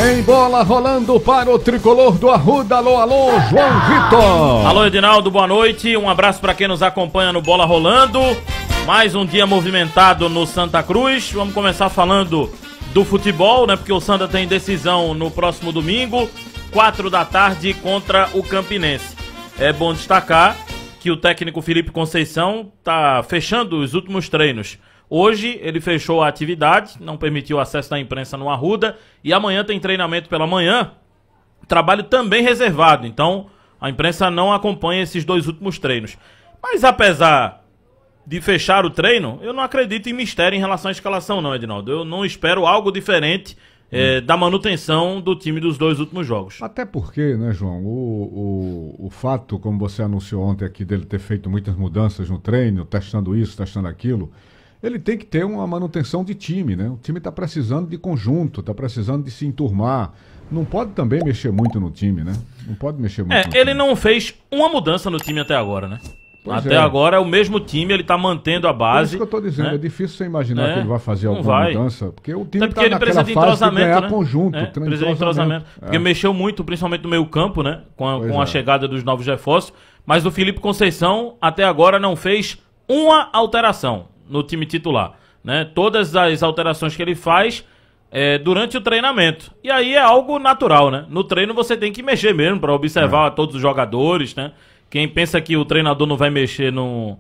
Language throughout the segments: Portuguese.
Em bola rolando para o tricolor do Arruda. Alô, alô, João Vitor. Alô, Edinaldo, boa noite. Um abraço para quem nos acompanha no Bola Rolando. Mais um dia movimentado no Santa Cruz. Vamos começar falando do futebol, né? Porque o Santa tem decisão no próximo domingo, 4 da tarde, contra o Campinense. É bom destacar que o técnico Felipe Conceição está fechando os últimos treinos. Hoje ele fechou a atividade, não permitiu acesso da imprensa no Arruda, e amanhã tem treinamento pela manhã, trabalho também reservado, então a imprensa não acompanha esses 2 últimos treinos. Mas apesar de fechar o treino, eu não acredito em mistério em relação à escalação não, Edinaldo. Eu não espero algo diferente da manutenção do time dos 2 últimos jogos. Até porque, né, João, o fato, como você anunciou ontem aqui, dele ter feito muitas mudanças no treino, testando isso, testando aquilo, ele tem que ter uma manutenção de time, né? O time está precisando de conjunto, está precisando de se enturmar. Não pode também mexer muito no time, né? Não pode mexer muito no ele time. não fez uma mudança no time até agora, né? Pois até agora é o mesmo time, ele está mantendo a base. É isso que eu estou dizendo, né? é difícil você imaginar que ele vai fazer alguma mudança, porque o time está naquela fase de ganhar conjunto. Precisa de entrosamento. Porque mexeu muito, principalmente no meio campo, né? Com a chegada dos novos reforços. Mas o Felipe Conceição até agora não fez uma alteração no time titular. Né? Todas as alterações que ele faz durante o treinamento. E aí é algo natural, né? No treino você tem que mexer mesmo para observar todos os jogadores, né? Quem pensa que o treinador não vai mexer no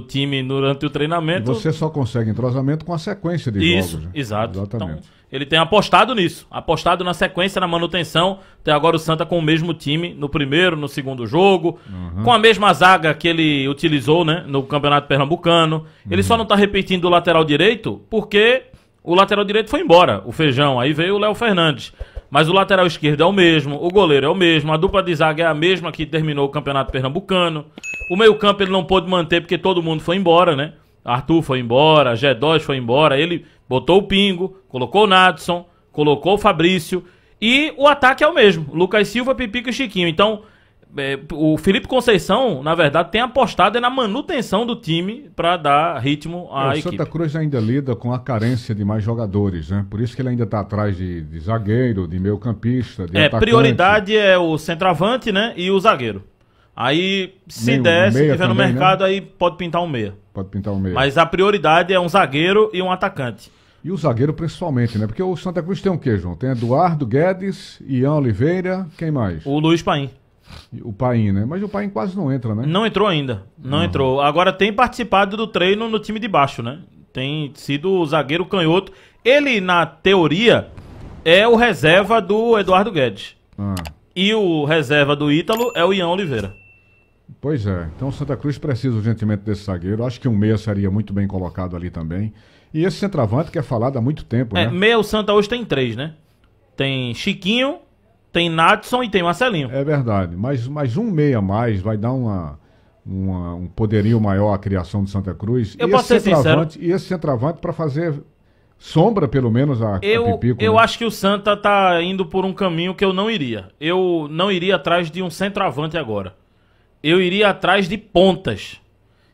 time durante o treinamento... E você só consegue entrosamento com a sequência de jogos. Né? Exato. Exatamente. Então, ele tem apostado nisso. Apostado na sequência, na manutenção. Até agora o Santa com o mesmo time no primeiro, no segundo jogo. Com a mesma zaga que ele utilizou, né, no Campeonato Pernambucano. Ele só não tá repetindo o lateral direito porque o lateral direito foi embora, o Feijão. Aí veio o Léo Fernandes. Mas o lateral esquerdo é o mesmo, o goleiro é o mesmo, a dupla de zaga é a mesma que terminou o Campeonato Pernambucano. O meio-campo ele não pôde manter porque todo mundo foi embora, né? Arthur foi embora, G2 foi embora, ele botou o Pingo, colocou o Nadson, colocou o Fabrício, e o ataque é o mesmo, Lucas Silva, Pipico e Chiquinho. Então, o Felipe Conceição, na verdade, tem apostado na manutenção do time para dar ritmo à equipe. O Santa Cruz ainda lida com a carência de mais jogadores, né? Por isso que ele ainda está atrás de zagueiro, de meio-campista, de atacante. Prioridade é o centroavante, né, e o zagueiro. Aí, se tiver no mercado, né? Aí pode pintar um meia. Pode pintar um meia. Mas a prioridade é um zagueiro e um atacante. E o zagueiro principalmente, né? Porque o Santa Cruz tem o quê, João? Tem Eduardo Guedes, Ian Oliveira, quem mais? O Luiz Paim. O Paim, né? Mas o Paim quase não entra, né? Não entrou ainda. Não entrou. Agora tem participado do treino no time de baixo, né? Tem sido o zagueiro canhoto. Ele, na teoria, é o reserva do Eduardo Guedes. E o reserva do Ítalo é o Ian Oliveira. Pois é. Então o Santa Cruz precisa urgentemente desse zagueiro. Acho que um meia seria muito bem colocado ali também. E esse centroavante que é falado há muito tempo, né? Meia o Santa hoje tem 3, né? Tem Chiquinho, tem Nadson e tem Marcelinho. É verdade. Mas um meia a mais vai dar um poderio maior à criação do Santa Cruz. Eu posso ser sincero. E esse centroavante para fazer sombra, pelo menos, a Pipico. Eu né? acho que o Santa tá indo por um caminho que eu não iria. Eu não iria atrás de um centroavante agora. Eu iria atrás de pontas.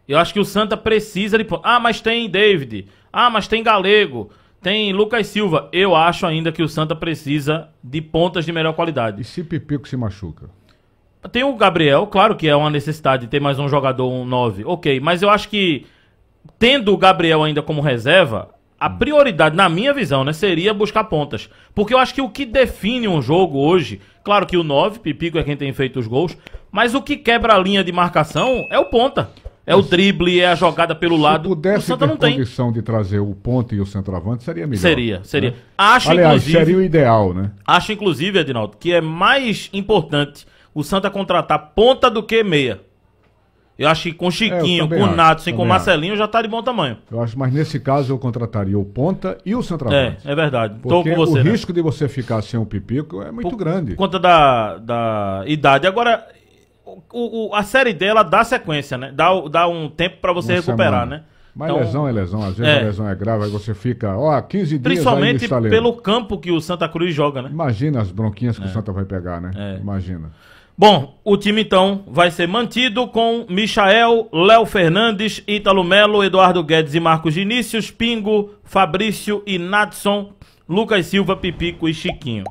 Eu acho que o Santa precisa de pontas. Ah, mas tem David. Ah, mas tem Galego. Tem Lucas Silva. Eu acho ainda que o Santa precisa de pontas de melhor qualidade. E se Pipico se machuca? Tem o Gabriel, claro que é uma necessidade de ter mais um jogador, um 9. Ok, mas eu acho que tendo o Gabriel ainda como reserva, a prioridade, na minha visão, né, seria buscar pontas. Porque eu acho que o que define um jogo hoje, claro que o 9, Pipico é quem tem feito os gols, mas o que quebra a linha de marcação é o ponta. É o drible, é a jogada pelo lado. Se pudesse o Santa ter não tem condição de trazer o ponta e o centroavante, seria melhor. Seria. Né? Acho, aliás, inclusive, seria o ideal, né? Acho, inclusive, Edinaldo, que é mais importante o Santa contratar ponta do que meia. Eu acho que com Chiquinho, com Nadson e com Marcelinho já tá de bom tamanho. Eu acho, mas nesse caso eu contrataria o ponta e o centroavante. É verdade. Porque tô com você, o risco de você ficar sem o Pipico é muito grande. Por conta da idade. Agora, a Série D, ela dá sequência, né? Dá um tempo pra você recuperar, né? Mas então, lesão é lesão. Às vezes a lesão é grave, aí você fica, 15 dias principalmente pelo campo que o Santa Cruz joga, né? Imagina as bronquinhas que o Santa vai pegar, né? Imagina. Bom, o time então vai ser mantido com Michael, Léo Fernandes, Ítalo Melo, Eduardo Guedes e Marcos Vinícius, Pingo, Fabrício e Nadson, Lucas Silva, Pipico e Chiquinho.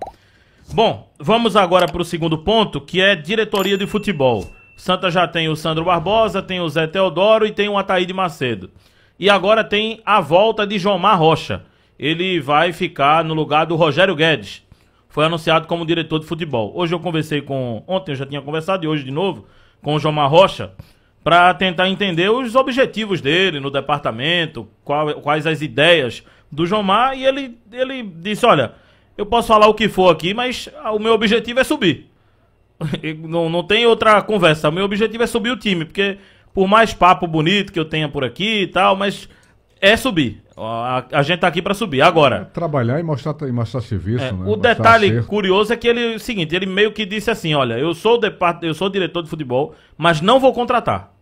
Bom, vamos agora para o segundo ponto, que é diretoria de futebol. Santa já tem o Sandro Barbosa, tem o Zé Teodoro e tem o Ataíde Macedo. E agora tem a volta de Jomar Rocha. Ele vai ficar no lugar do Rogério Guedes. Foi anunciado como diretor de futebol. Hoje eu conversei ontem eu já tinha conversado e hoje de novo, com o Jomar Rocha, para tentar entender os objetivos dele no departamento, quais as ideias do Jomar, e ele disse, olha, eu posso falar o que for aqui, mas o meu objetivo é subir. Não tem outra conversa, o meu objetivo é subir o time, porque por mais papo bonito que eu tenha por aqui e tal, mas é subir. A gente tá aqui para subir. Agora, trabalhar e mostrar serviço, né? O detalhe curioso é que o seguinte, ele meio que disse assim, olha, eu sou diretor de futebol, mas não vou contratar.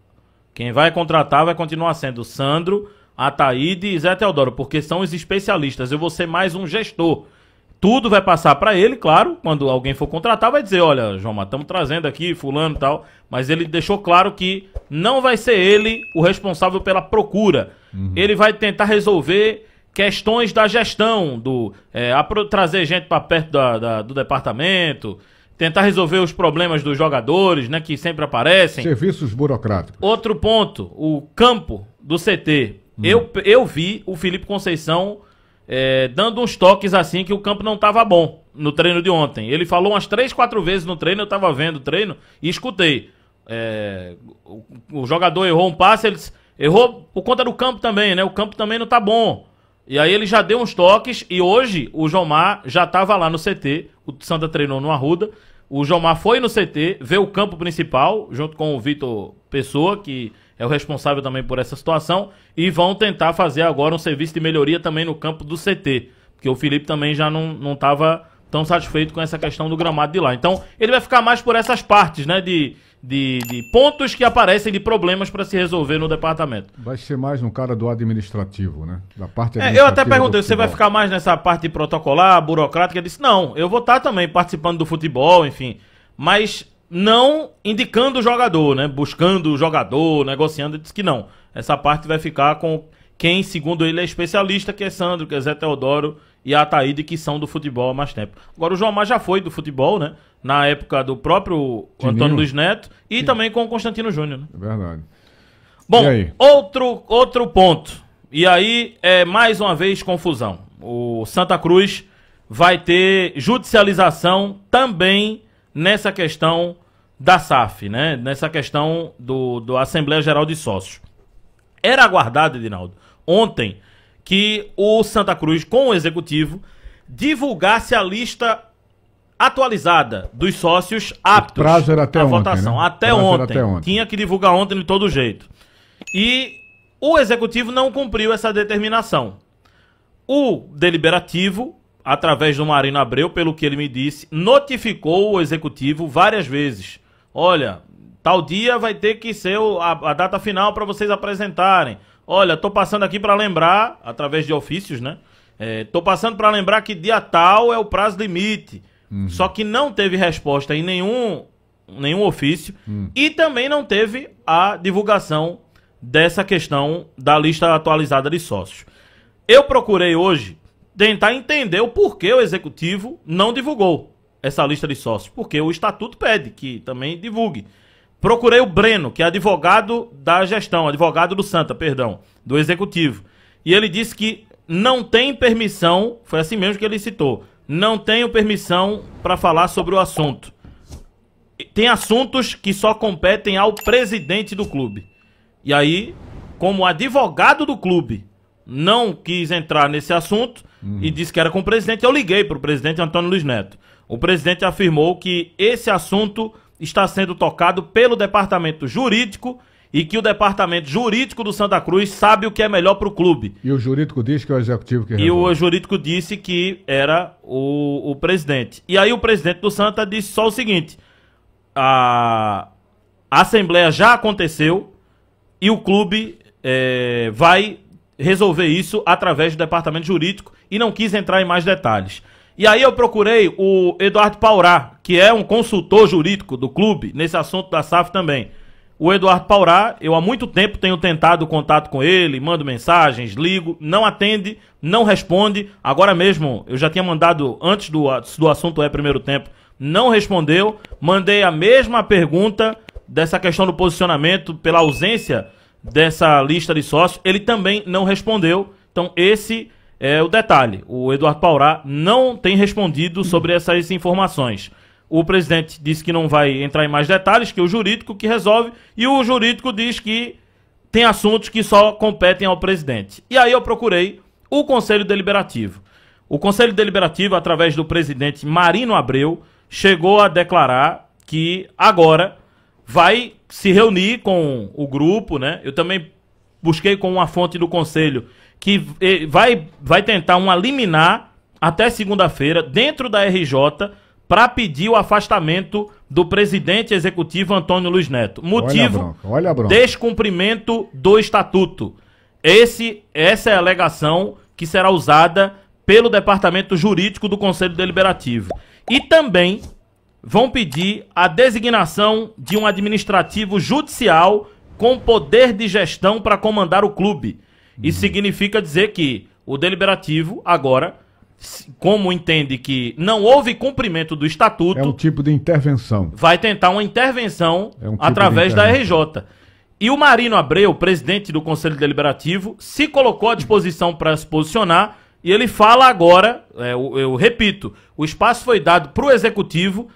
Quem vai contratar vai continuar sendo Sandro, Ataíde e Zé Teodoro, porque são os especialistas. Eu vou ser mais um gestor. Tudo vai passar para ele, claro, quando alguém for contratar vai dizer, olha, João, estamos trazendo aqui fulano e tal, mas ele deixou claro que não vai ser ele o responsável pela procura. Ele vai tentar resolver questões da gestão, trazer gente para perto do departamento, tentar resolver os problemas dos jogadores, né, que sempre aparecem. Serviços burocráticos. Outro ponto, o campo do CT. Eu vi o Felipe Conceição dando uns toques assim que o campo não estava bom no treino de ontem. Ele falou umas 3, 4 vezes no treino, eu estava vendo o treino e escutei. O jogador errou um passe, ele errou por conta do campo também, né? O campo também não tá bom. E aí ele já deu uns toques e hoje o Jomar já estava lá no CT, o Santa treinou no Arruda, o Jomar foi no CT, vê o campo principal, junto com o Vitor Pessoa, que é o responsável também por essa situação, e vão tentar fazer agora um serviço de melhoria também no campo do CT, porque o Felipe também já não estava tão satisfeito com essa questão do gramado de lá. Então, ele vai ficar mais por essas partes, né, de pontos que aparecem de problemas para se resolver no departamento. Vai ser mais um cara do administrativo, né? Da parte administrativa. Eu até perguntei, você vai ficar mais nessa parte protocolar, burocrática? Ele disse, não, eu vou estar também participando do futebol, enfim, mas não indicando o jogador, né? Buscando o jogador, negociando, ele disse que não. Essa parte vai ficar com quem, segundo ele, é especialista, que é Sandro, que é Zé Teodoro e a Ataíde, que são do futebol há mais tempo. Agora o Jomar já foi do futebol, né? Na época do próprio Antônio Luiz Neto e também com o Constantino Júnior, né? É verdade. Bom, outro ponto. E aí é mais uma vez confusão. O Santa Cruz vai ter judicialização também nessa questão da SAF, né? Nessa questão do Assembleia Geral de Sócios. Era aguardado, Edinaldo, ontem, que o Santa Cruz, com o Executivo, divulgasse a lista atualizada dos sócios aptos à votação. Né? Até ontem. Tinha que divulgar ontem de todo jeito. E o Executivo não cumpriu essa determinação. O Deliberativo, através do Marino Abreu, pelo que ele me disse, notificou o Executivo várias vezes. Olha, tal dia vai ter que ser a data final para vocês apresentarem. Olha, tô passando aqui para lembrar, através de ofícios, né? Tô passando para lembrar que dia tal é o prazo limite. Só que não teve resposta em nenhum ofício e também não teve a divulgação dessa questão da lista atualizada de sócios. Eu procurei hoje tentar entender o porquê o Executivo não divulgou essa lista de sócios, porque o Estatuto pede que também divulgue. Procurei o Breno, que é advogado da gestão, advogado do Santa, perdão, do Executivo. E ele disse que não tem permissão, foi assim mesmo que ele citou, não tenho permissão para falar sobre o assunto. Tem assuntos que só competem ao presidente do clube. E aí, como advogado do clube, não quis entrar nesse assunto e disse que era com o presidente, eu liguei para o presidente Antônio Luiz Neto. O presidente afirmou que esse assunto está sendo tocado pelo departamento jurídico e que o departamento jurídico do Santa Cruz sabe o que é melhor para o clube. E o jurídico disse que é o executivo que resolve. E o jurídico disse que era o presidente. E aí o presidente do Santa disse só o seguinte, a assembleia já aconteceu e o clube vai resolver isso através do departamento jurídico e não quis entrar em mais detalhes. E aí eu procurei o Eduardo Paurá, que é um consultor jurídico do clube, nesse assunto da SAF também. O Eduardo Paurá, eu há muito tempo tenho tentado contato com ele, mando mensagens, ligo, não atende, não responde. Agora mesmo, eu já tinha mandado antes do assunto primeiro tempo, não respondeu. Mandei a mesma pergunta dessa questão do posicionamento pela ausência dessa lista de sócios. Ele também não respondeu. Então esse é o detalhe. O Eduardo Paurá não tem respondido sobre essas informações. O presidente disse que não vai entrar em mais detalhes, que é o jurídico que resolve, e o jurídico diz que tem assuntos que só competem ao presidente. E aí eu procurei o Conselho Deliberativo. O Conselho Deliberativo, através do presidente Marino Abreu, chegou a declarar que agora vai se reunir com o grupo, né? Eu também busquei com uma fonte do Conselho que vai tentar uma liminar até segunda-feira dentro da RJ para pedir o afastamento do presidente executivo Antônio Luiz Neto. Motivo, olha a bronca. Descumprimento do estatuto. Essa é a alegação que será usada pelo departamento jurídico do Conselho Deliberativo. E também vão pedir a designação de um administrativo judicial com poder de gestão para comandar o clube. Isso significa dizer que o Deliberativo agora, como entende que não houve cumprimento do estatuto... É um tipo de intervenção. Vai tentar uma intervenção tipo através da RJ. E o Marino Abreu, presidente do Conselho Deliberativo, se colocou à disposição para se posicionar e ele fala agora, eu repito, o espaço foi dado para o Executivo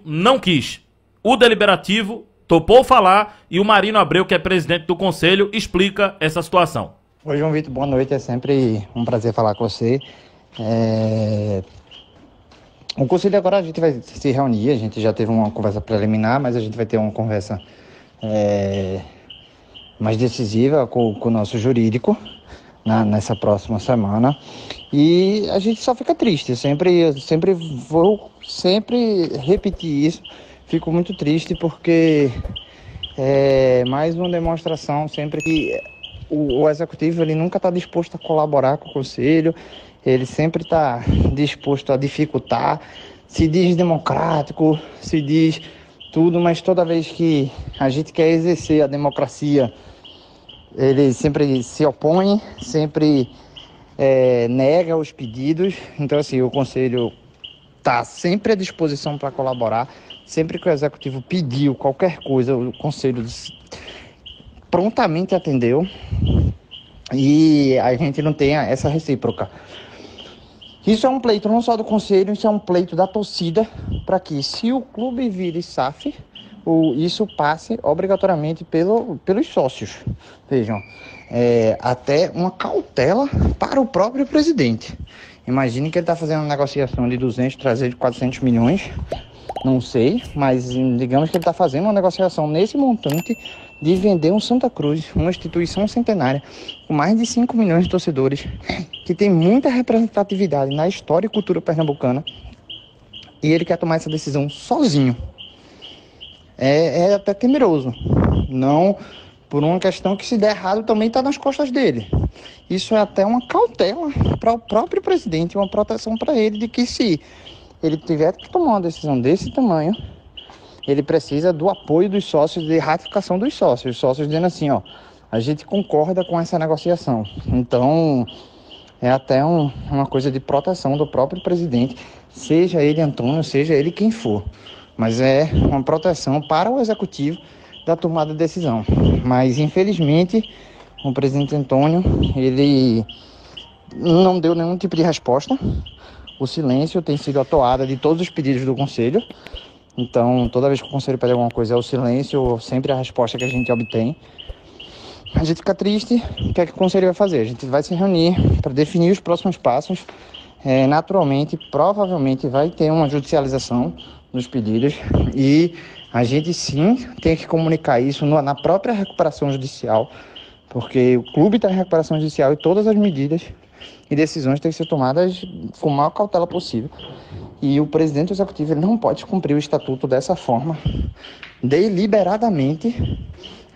não quis. O Deliberativo topou falar e o Marino Abreu, que é presidente do Conselho, explica essa situação. Oi, João Vitor, boa noite, é sempre um prazer falar com você. O Conselho agora a gente vai se reunir, a gente já teve uma conversa preliminar, mas a gente vai ter uma conversa mais decisiva com o nosso jurídico nessa próxima semana. E a gente só fica triste, eu sempre vou repetir isso, fico muito triste porque é mais uma demonstração sempre que o executivo ele nunca está disposto a colaborar com o conselho, ele sempre está disposto a dificultar, se diz democrático, se diz tudo, mas toda vez que a gente quer exercer a democracia, ele sempre se opõe, sempre nega os pedidos. Então assim, o conselho está sempre à disposição para colaborar, sempre que o executivo pediu qualquer coisa, o conselho prontamente atendeu e a gente não tem essa recíproca. Isso é um pleito não só do conselho, isso é um pleito da torcida para que, se o clube vire SAF, isso passe obrigatoriamente pelos sócios. Vejam, até uma cautela para o próprio presidente. Imagine que ele está fazendo uma negociação de 200, 300, 400 milhões, não sei, mas digamos que ele está fazendo uma negociação nesse montante de vender um Santa Cruz, uma instituição centenária, com mais de 5 milhões de torcedores, que tem muita representatividade na história e cultura pernambucana, e ele quer tomar essa decisão sozinho. É até temeroso, não por uma questão que, se der errado, também está nas costas dele. Isso é até uma cautela para o próprio presidente, uma proteção para ele, de que se ele tiver que tomar uma decisão desse tamanho, ele precisa do apoio dos sócios, de ratificação dos sócios. Os sócios dizendo assim, a gente concorda com essa negociação. Então, é até uma coisa de proteção do próprio presidente, seja ele Antônio, seja ele quem for. Mas é uma proteção para o executivo da tomada de decisão. Mas, infelizmente, o presidente Antônio, ele não deu nenhum tipo de resposta. O silêncio tem sido a toada de todos os pedidos do conselho. Então, toda vez que o conselho pede alguma coisa, é o silêncio, sempre a resposta que a gente obtém. A gente fica triste. O que é que o conselho vai fazer? A gente vai se reunir para definir os próximos passos. Naturalmente, provavelmente vai ter uma judicialização dos pedidos e a gente sim tem que comunicar isso na própria recuperação judicial, porque o clube está em recuperação judicial e todas as medidas e decisões têm que ser tomadas com a maior cautela possível. E o presidente do executivo ele não pode cumprir o estatuto dessa forma, deliberadamente.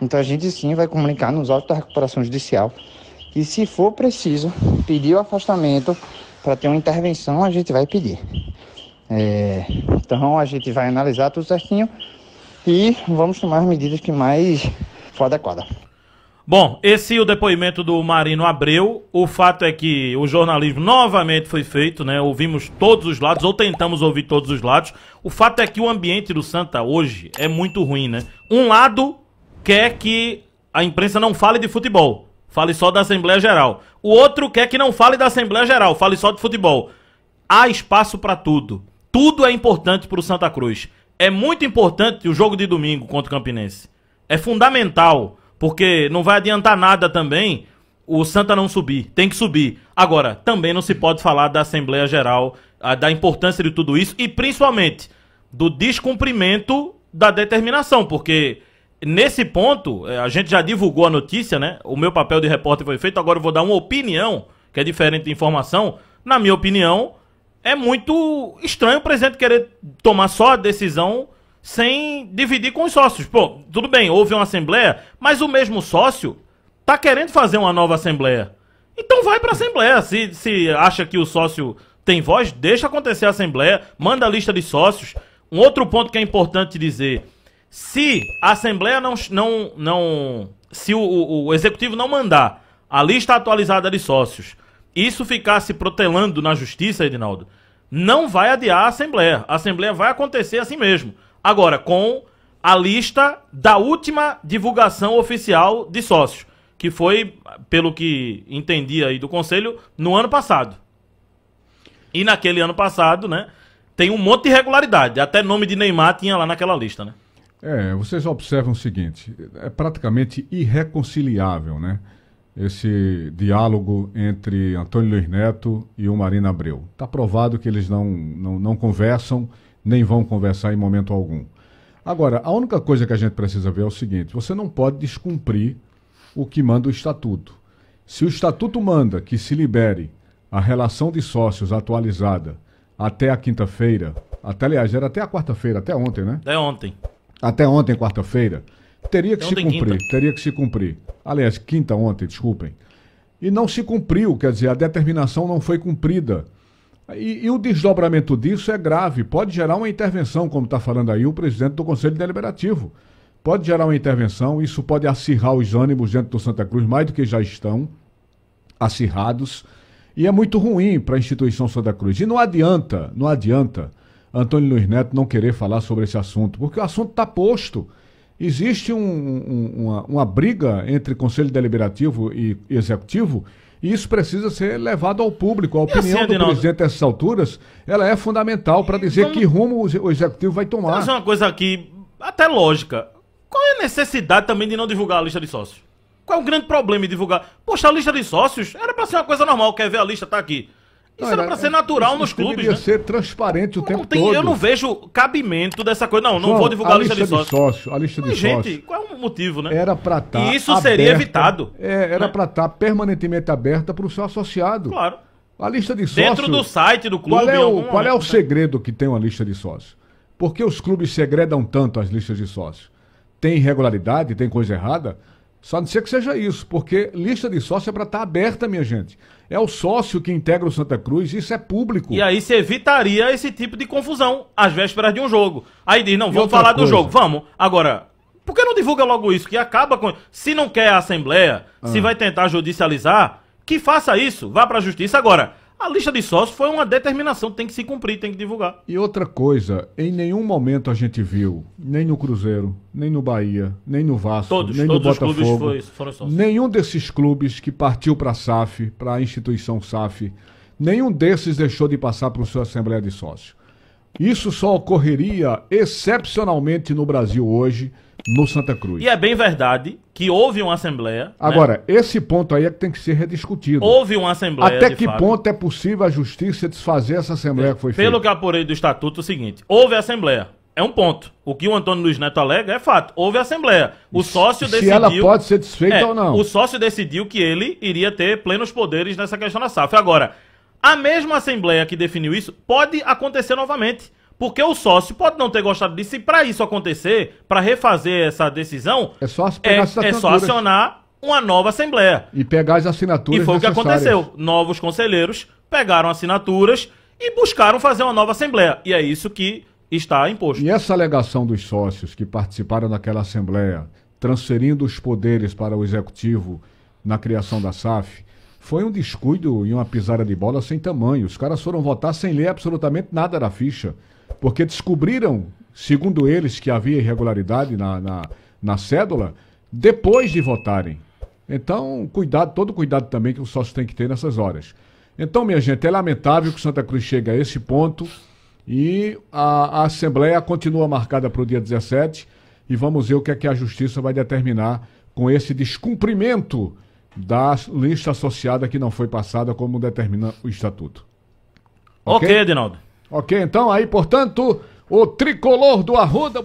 Então a gente sim vai comunicar nos autos da recuperação judicial e, se for preciso pedir o afastamento para ter uma intervenção, a gente vai pedir. Então a gente vai analisar tudo certinho e vamos tomar as medidas que mais for adequada. Bom, esse é o depoimento do Marino Abreu. O fato é que o jornalismo novamente foi feito, né? Ouvimos todos os lados, ou tentamos ouvir todos os lados. O fato é que o ambiente do Santa hoje é muito ruim, né? Um lado quer que a imprensa não fale de futebol, fale só da Assembleia Geral. O outro quer que não fale da Assembleia Geral, fale só de futebol. Há espaço para tudo. Tudo é importante para o Santa Cruz. É muito importante o jogo de domingo contra o Campinense. É fundamental. Porque não vai adiantar nada também o Santa não subir. Tem que subir. Agora, também não se pode falar da Assembleia Geral, da importância de tudo isso e principalmente do descumprimento da determinação. Porque nesse ponto, a gente já divulgou a notícia, né? O meu papel de repórter foi feito. Agora eu vou dar uma opinião, que é diferente de informação. Na minha opinião, é muito estranho o presidente querer tomar só a decisão sem dividir com os sócios. Pô, tudo bem, houve uma assembleia, mas o mesmo sócio tá querendo fazer uma nova assembleia. Então vai pra assembleia. Se acha que o sócio tem voz, deixa acontecer a assembleia, manda a lista de sócios. Um outro ponto que é importante dizer, se a assembleia se o executivo não mandar a lista atualizada de sócios, isso ficasse protelando na justiça, Edinaldo, não vai adiar a assembleia. A assembleia vai acontecer assim mesmo. Agora, com a lista da última divulgação oficial de sócios, que foi, pelo que entendi aí do Conselho, no ano passado. E naquele ano passado, né, tem um monte de irregularidade. Até nome de Neymar tinha lá naquela lista, né? Vocês observam o seguinte, é praticamente irreconciliável, né? Esse diálogo entre Antônio Luiz Neto e o Marino Abreu. Está provado que eles não conversam, nem vão conversar em momento algum. Agora, a única coisa que a gente precisa ver é o seguinte, você não pode descumprir o que manda o Estatuto. Se o Estatuto manda que se libere a relação de sócios atualizada até a quinta-feira, aliás, era até a quarta-feira, até ontem, né? Até ontem. Até ontem, quarta-feira, teria que se cumprir. Aliás, quinta ontem, desculpem. E não se cumpriu, quer dizer, a determinação não foi cumprida. E o desdobramento disso é grave, pode gerar uma intervenção, como está falando aí o presidente do Conselho Deliberativo. Pode gerar uma intervenção, isso pode acirrar os ânimos dentro do Santa Cruz, mais do que já estão acirrados, e é muito ruim para a instituição Santa Cruz. E não adianta Antônio Luiz Neto não querer falar sobre esse assunto, porque o assunto está posto. Existe uma briga entre Conselho Deliberativo e Executivo, e isso precisa ser levado ao público. A opinião do presidente a essas alturas, ela é fundamental para dizer que rumo o Executivo vai tomar. Mas é uma coisa aqui, até lógica. Qual é a necessidade também de não divulgar a lista de sócios? Qual é o grande problema em divulgar? Poxa, a lista de sócios era para ser uma coisa normal. Quer ver a lista, tá aqui. Isso era para ser natural nos clubes, deveria ser transparente o tempo todo. Eu não vejo cabimento dessa coisa. Não, não vou divulgar a lista de sócios. A lista de sócios. Gente, qual é o motivo, né? Era para estar E isso seria evitado. Era para estar permanentemente aberta para o seu associado. Claro. A lista de sócios... Dentro do site do clube... Qual é o segredo que tem uma lista de sócios? Por que os clubes segredam tanto as listas de sócios? Tem irregularidade? Tem coisa errada? Só não ser que seja isso, porque lista de sócio é para estar aberta, minha gente. É o sócio que integra o Santa Cruz, isso é público. E aí se evitaria esse tipo de confusão, às vésperas de um jogo. Aí diz, não, vamos falar do jogo, vamos. Agora, por que não divulga logo isso? Que acaba com... Se não quer a Assembleia, se vai tentar judicializar, que faça isso, vá para a Justiça. Agora, a lista de sócios foi uma determinação, tem que se cumprir, tem que divulgar. E outra coisa, em nenhum momento a gente viu, nem no Cruzeiro, nem no Bahia, nem no Vasco, nem no Botafogo, foram sócios. Nenhum desses clubes que partiu para a SAF, para a instituição SAF, nenhum desses deixou de passar para a sua Assembleia de Sócios. Isso só ocorreria excepcionalmente no Brasil hoje, no Santa Cruz. E é bem verdade que houve uma Assembleia. Agora, esse ponto aí é que tem que ser rediscutido. Houve uma Assembleia. Até que ponto é possível a Justiça desfazer essa Assembleia que foi feita? Pelo que apurei do Estatuto, é o seguinte: houve a Assembleia. É um ponto. O que o Antônio Luiz Neto alega é fato. Houve a Assembleia. O sócio decidiu... Se ela pode ser desfeita ou não. O sócio decidiu que ele iria ter plenos poderes nessa questão da SAF. Agora, a mesma Assembleia que definiu isso pode acontecer novamente. Porque o sócio pode não ter gostado disso, e para isso acontecer, para refazer essa decisão, é só acionar uma nova Assembleia. E pegar as assinaturas. E foi o que aconteceu. Novos conselheiros pegaram assinaturas e buscaram fazer uma nova Assembleia. E é isso que está imposto. E essa alegação dos sócios que participaram daquela assembleia, transferindo os poderes para o executivo na criação da SAF, foi um descuido e uma pisada de bola sem tamanho. Os caras foram votar sem ler absolutamente nada da ficha, porque descobriram, segundo eles, que havia irregularidade na cédula, depois de votarem. Então, todo cuidado também que o sócio tem que ter nessas horas. Então, minha gente, é lamentável que o Santa Cruz chegue a esse ponto e a Assembleia continua marcada para o dia 17 e vamos ver o que é que a Justiça vai determinar com esse descumprimento da lista associada que não foi passada como determina o Estatuto. Ok, Edinaldo. Ok, então aí, portanto, o tricolor do Arruda...